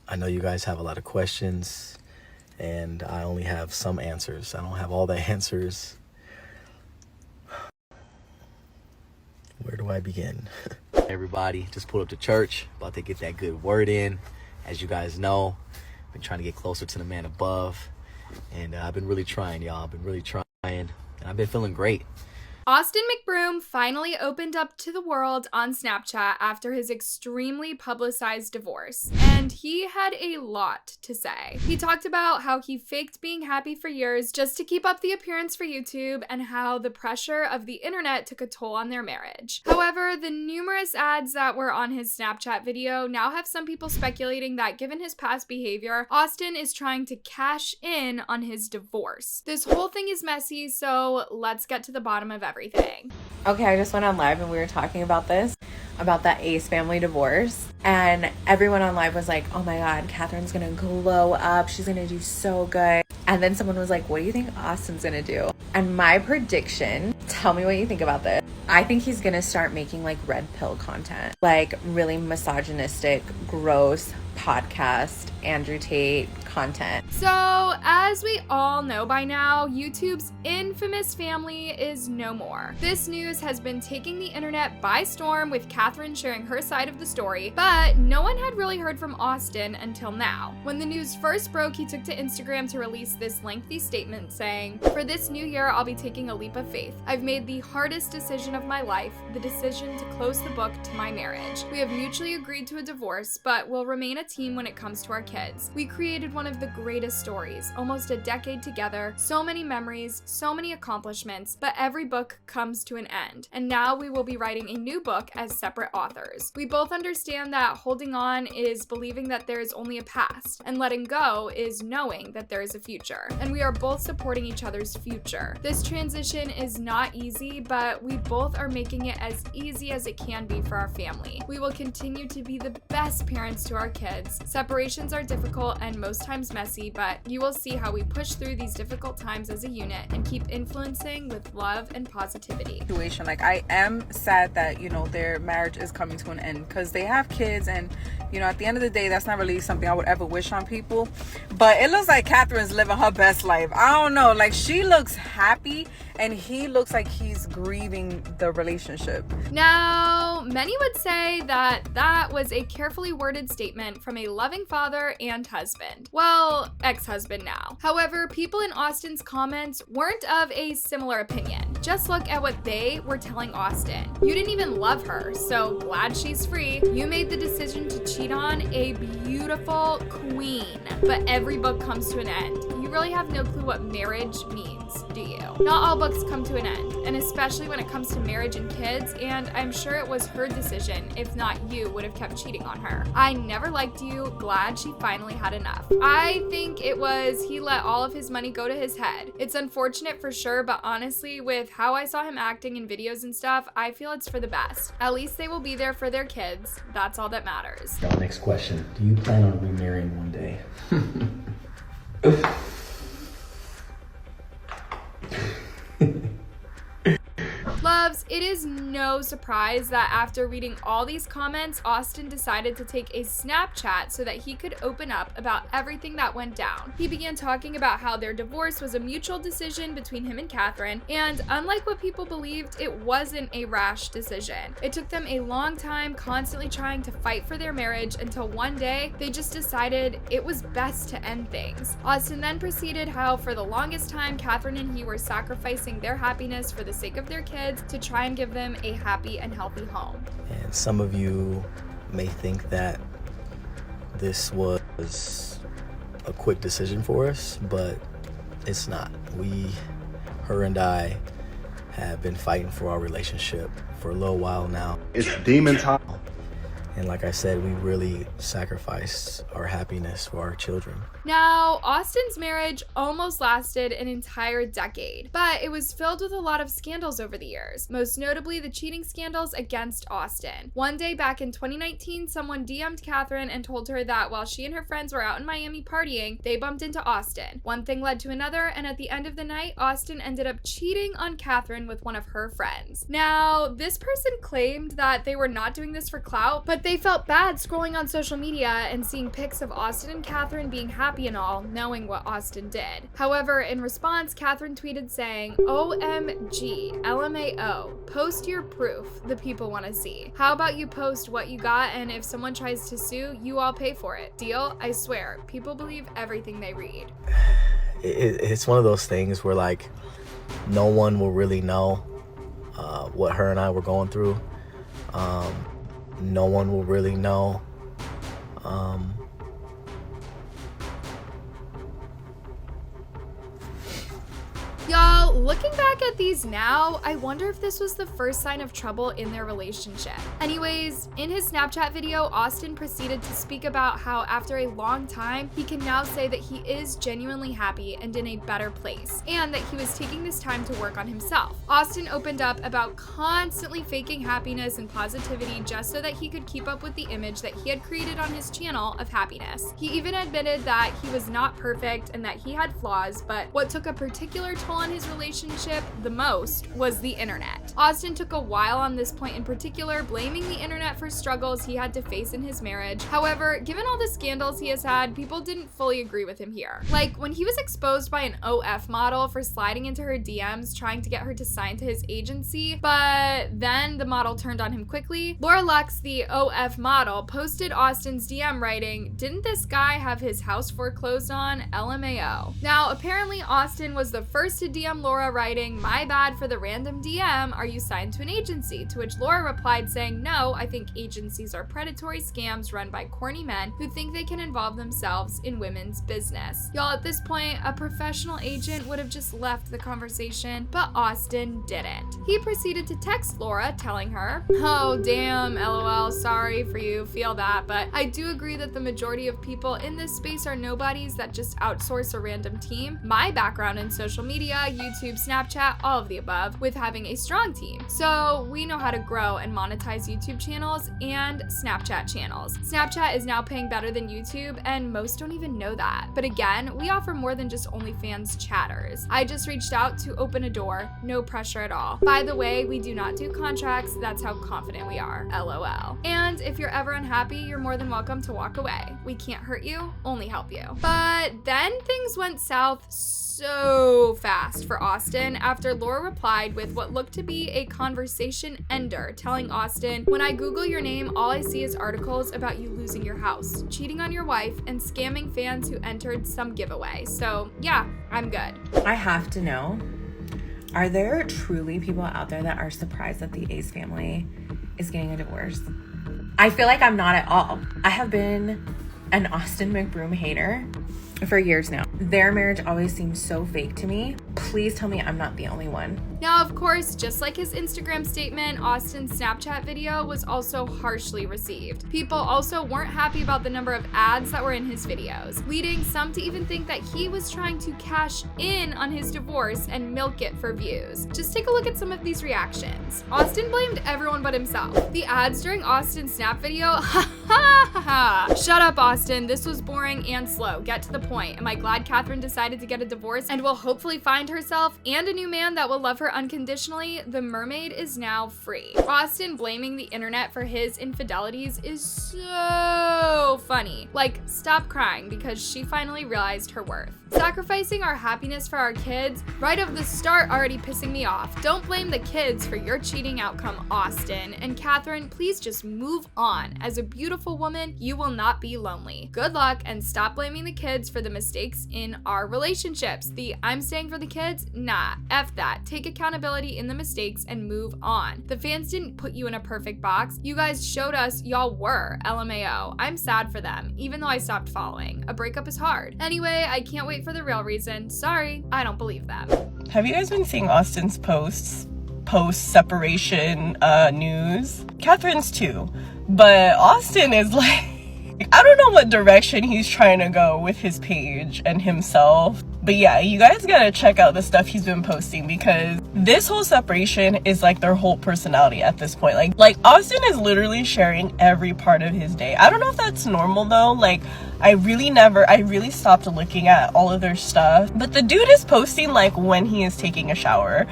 I know you guys have a lot of questions, and I only have some answers. I don't have all the answers. Where do I begin? Everybody, just pulled up to church, about to get that good word in. As you guys know, been trying to get closer to the man above, and I've been really trying, y'all. I've been really trying, and I've been feeling great. Austin McBroom finally opened up to the world on Snapchat after his extremely publicized divorce, and he had a lot to say. He talked about how he faked being happy for years just to keep up the appearance for YouTube, and how the pressure of the internet took a toll on their marriage. However, the numerous ads that were on his Snapchat video now have some people speculating that given his past behavior, Austin is trying to cash in on his divorce. This whole thing is messy, so let's get to the bottom of everything. Okay, I just went on live and we were talking about this, about that Ace family divorce, and everyone on live was like, oh my god, Catherine's gonna glow up, she's gonna do so good. And then someone was like, what do you think Austin's gonna do? And my prediction, tell me what you think about this, I think he's gonna start making like red pill content, like really misogynistic, gross podcast, Andrew Tate content. So, as we all know by now, YouTube's infamous family is no more. This news has been taking the internet by storm, with Catherine sharing her side of the story, but no one had really heard from Austin until now. When the news first broke, he took to Instagram to release this lengthy statement saying, "For this new year, I'll be taking a leap of faith. I've made the hardest decision of my life, the decision to close the book to my marriage. We have mutually agreed to a divorce, but will remain a team when it comes to our kids. We created one of the greatest stories, almost a decade together, so many memories, so many accomplishments, but every book comes to an end. And now we will be writing a new book as separate authors. We both understand that holding on is believing that there is only a past, and letting go is knowing that there is a future. And we are both supporting each other's future. This transition is not easy, but we both are making it as easy as it can be for our family. We will continue to be the best parents to our kids. Separations are difficult and most times messy, but you will see how we push through these difficult times as a unit and keep influencing with love and positivity." Situation. Like, I am sad that, their marriage is coming to an end because they have kids, and, at the end of the day, that's not really something I would ever wish on people. But it looks like Catherine's living her best life. I don't know. Like, she looks happy, and he looks like he's grieving the relationship. Now, many would say that that was a carefully worded statement from a loving father and husband. Well, ex-husband now. However, people in Austin's comments weren't of a similar opinion. Just look at what they were telling Austin. "You didn't even love her, so glad she's free. You made the decision to cheat on a beautiful queen. But every book comes to an end. You really have no clue what marriage means, do you? Not all books come to an end, and especially when it comes to marriage and kids, and I'm sure it was her decision. If not, you would have kept cheating on her. I never liked you. Glad she finally had enough." I think it was he let all of his money go to his head. It's unfortunate for sure, but honestly, with how I saw him acting in videos and stuff, I feel it's for the best. At least they will be there for their kids. That's all that matters. Our next question. Do you plan on remarrying one day? Loves, it is no surprise that after reading all these comments, Austin decided to take a Snapchat so that he could open up about everything that went down. He began talking about how their divorce was a mutual decision between him and Catherine, and unlike what people believed, it wasn't a rash decision. It took them a long time constantly trying to fight for their marriage until one day they just decided it was best to end things. Austin then proceeded how for the longest time Catherine and he were sacrificing their happiness for the sake of their kids to try and give them a happy and healthy home. And some of you may think that this was a quick decision for us, but it's not. Her and I have been fighting for our relationship for a little while now. It's demon time. And like I said, we really sacrificed our happiness for our children. Now, Austin's marriage almost lasted an entire decade, but it was filled with a lot of scandals over the years, most notably the cheating scandals against Austin. One day back in 2019, someone DM'd Catherine and told her that while she and her friends were out in Miami partying, they bumped into Austin. One thing led to another, and at the end of the night, Austin ended up cheating on Catherine with one of her friends. Now, this person claimed that they were not doing this for clout, but They felt bad scrolling on social media and seeing pics of Austin and Catherine being happy and all, knowing what Austin did. However, in response, Catherine tweeted saying, OMG, LMAO, post your proof the people want to see. How about you post what you got, and if someone tries to sue, you all pay for it. Deal? I swear, people believe everything they read. It's one of those things where, like, no one will really know what her and I were going through. No one will really know. Y'all, looking back at these now, I wonder if this was the first sign of trouble in their relationship. Anyways, in his Snapchat video, Austin proceeded to speak about how after a long time, he can now say that he is genuinely happy and in a better place, and that he was taking this time to work on himself. Austin opened up about constantly faking happiness and positivity just so that he could keep up with the image that he had created on his channel of happiness. He even admitted that he was not perfect and that he had flaws, but what took a particular toll on his relationship the most was the internet. Austin took a while on this point in particular, blaming the internet for struggles he had to face in his marriage. However, given all the scandals he has had, people didn't fully agree with him here. Like when he was exposed by an OF model for sliding into her DMs trying to get her to sign to his agency, but then the model turned on him quickly. Laura Lux, the OF model, posted Austin's DM writing, "Didn't this guy have his house foreclosed on? LMAO." Now, apparently Austin was the first to DM Laura writing, "My bad for the random DM, are you signed to an agency?" To which Laura replied saying, "No, I think agencies are predatory scams run by corny men who think they can involve themselves in women's business." Y'all, at this point, a professional agent would have just left the conversation, but Austin didn't. He proceeded to text Laura telling her, "Oh damn, LOL, sorry for you, feel that, but I do agree that the majority of people in this space are nobodies that just outsource a random team. My background in social media, YouTube, Snapchat, all of the above, with having a strong team. So we know how to grow and monetize YouTube channels and Snapchat channels. Snapchat is now paying better than YouTube, and most don't even know that. But again, we offer more than just OnlyFans chatters. I just reached out to open a door, no pressure at all. By the way, we do not do contracts, that's how confident we are, LOL. And if you're ever unhappy, you're more than welcome to walk away. We can't hurt you, only help you." But then things went south so fast for Austin after Laura replied with what looked to be a conversation ender, telling Austin, "When I Google your name, all I see is articles about you losing your house, cheating on your wife, and scamming fans who entered some giveaway. So yeah, I'm good." I have to know, are there truly people out there that are surprised that the Ace family is getting a divorce? I feel like I'm not at all. I have been an Austin McBroom hater for years now. Their marriage always seems so fake to me. Please tell me I'm not the only one. Now, of course, just like his Instagram statement, Austin's Snapchat video was also harshly received. People also weren't happy about the number of ads that were in his videos, leading some to even think that he was trying to cash in on his divorce and milk it for views. Just take a look at some of these reactions. Austin blamed everyone but himself. The ads during Austin's Snap video, ha ha ha ha. Shut up, Austin, this was boring and slow. Get to the point. Am I glad Catherine decided to get a divorce and will hopefully find herself and a new man that will love her unconditionally? The mermaid is now free. Austin blaming the internet for his infidelities is so funny. Like, stop crying because she finally realized her worth. Sacrificing our happiness for our kids, right off the start already pissing me off. Don't blame the kids for your cheating outcome, Austin. And Catherine, please just move on. As a beautiful woman, you will not be lonely. Good luck and stop blaming the kids for the mistakes in our relationships. The "I'm staying for the kids," nah, F that. Take accountability in the mistakes and move on. The fans didn't put you in a perfect box. You guys showed us y'all were, LMAO. I'm sad for them, even though I stopped following. A breakup is hard. Anyway, I can't wait for the real reason. Sorry, I don't believe them. Have you guys been seeing Austin's posts? Post-separation news? Catherine's too. But Austin is like, I don't know what direction he's trying to go with his page and himself. But yeah, you guys gotta check out the stuff he's been posting because this whole separation is like their whole personality at this point. Like Austin is literally sharing every part of his day. I don't know if that's normal though. Like I really stopped looking at all of their stuff. But the dude is posting like when he is taking a shower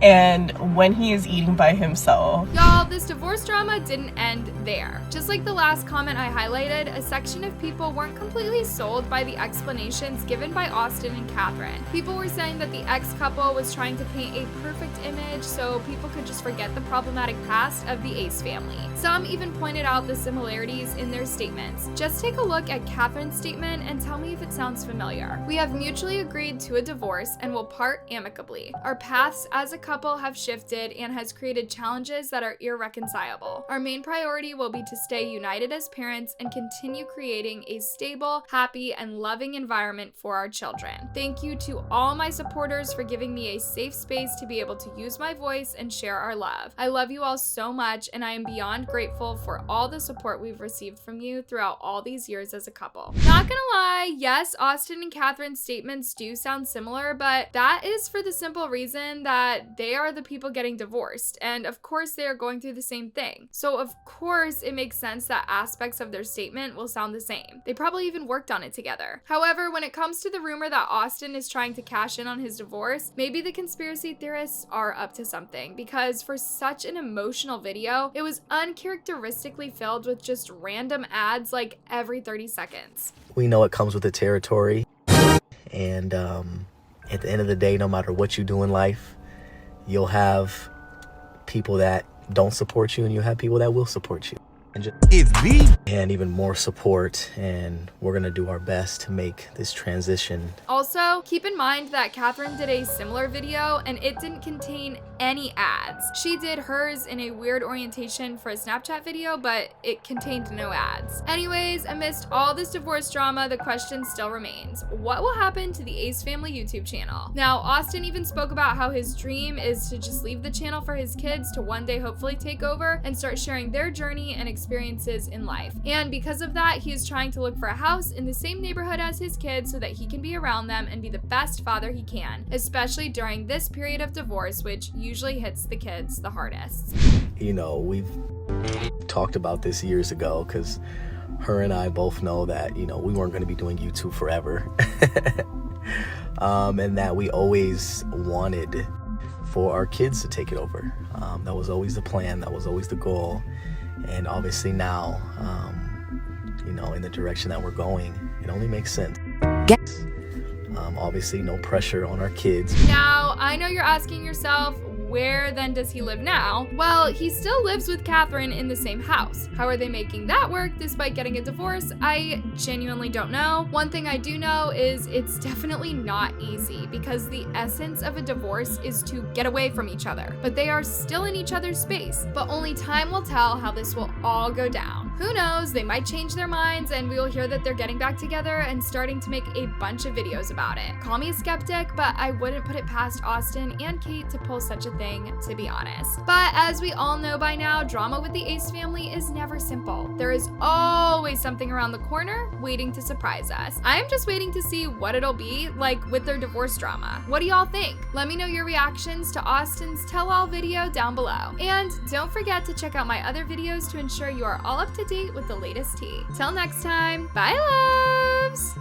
and when he is eating by himself. Y'all, Well, this divorce drama didn't end there. Just like the last comment I highlighted, a section of people weren't completely sold by the explanations given by Austin and Catherine. People were saying that the ex-couple was trying to paint a perfect image so people could just forget the problematic past of the Ace family. Some even pointed out the similarities in their statements. Just take a look at Catherine's statement and tell me if it sounds familiar. We have mutually agreed to a divorce and will part amicably. Our paths as a couple have shifted and has created challenges that are irreconcilable. Our main priority will be to stay united as parents and continue creating a stable, happy, and loving environment for our children. Thank you to all my supporters for giving me a safe space to be able to use my voice and share our love. I love you all so much, and I am beyond grateful for all the support we've received from you throughout all these years as a couple. Not gonna lie, yes, Austin and Catherine's statements do sound similar, but that is for the simple reason that they are the people getting divorced, and of course they are going through the same thing. So of course it makes sense that aspects of their statement will sound the same. They probably even worked on it together. However, when it comes to the rumor that Austin is trying to cash in on his divorce, maybe the conspiracy theorists are up to something, because for such an emotional video, it was uncharacteristically filled with just random ads like every 30 seconds. We know it comes with the territory, and at the end of the day, no matter what you do in life, you'll have people that don't support you and you'll have people that will support you. And even more support, and we're gonna do our best to make this transition. Also, keep in mind that Catherine did a similar video and it didn't contain any ads. She did hers in a weird orientation for a Snapchat video, but it contained no ads. Anyways, amidst all this divorce drama, the question still remains: what will happen to the Ace Family YouTube channel? Now, Austin even spoke about how his dream is to just leave the channel for his kids to one day hopefully take over and start sharing their journey and experiences in life. And because of that, he is trying to look for a house in the same neighborhood as his kids so that he can be around them and be the best father he can, especially during this period of divorce, which usually hits the kids the hardest. You know, we've talked about this years ago, because her and I both know that, you know, we weren't going to be doing YouTube forever. And that we always wanted for our kids to take it over. That was always the plan. That was always the goal. And obviously now, you know, in the direction that we're going, it only makes sense. Obviously no pressure on our kids. Now, I know you're asking yourself, where then does he live now? Well, he still lives with Catherine in the same house. How are they making that work despite getting a divorce? I genuinely don't know. One thing I do know is it's definitely not easy, because the essence of a divorce is to get away from each other. But they are still in each other's space. But only time will tell how this will all go down. Who knows, they might change their minds and we will hear that they're getting back together and starting to make a bunch of videos about it. Call me a skeptic, but I wouldn't put it past Austin and Kate to pull such a thing, to be honest. But as we all know by now, drama with the Ace family is never simple. There is always something around the corner waiting to surprise us. I am just waiting to see what it'll be like with their divorce drama. What do y'all think? Let me know your reactions to Austin's tell-all video down below. And don't forget to check out my other videos to ensure you are all up to date with the latest tea. Till next time, bye loves!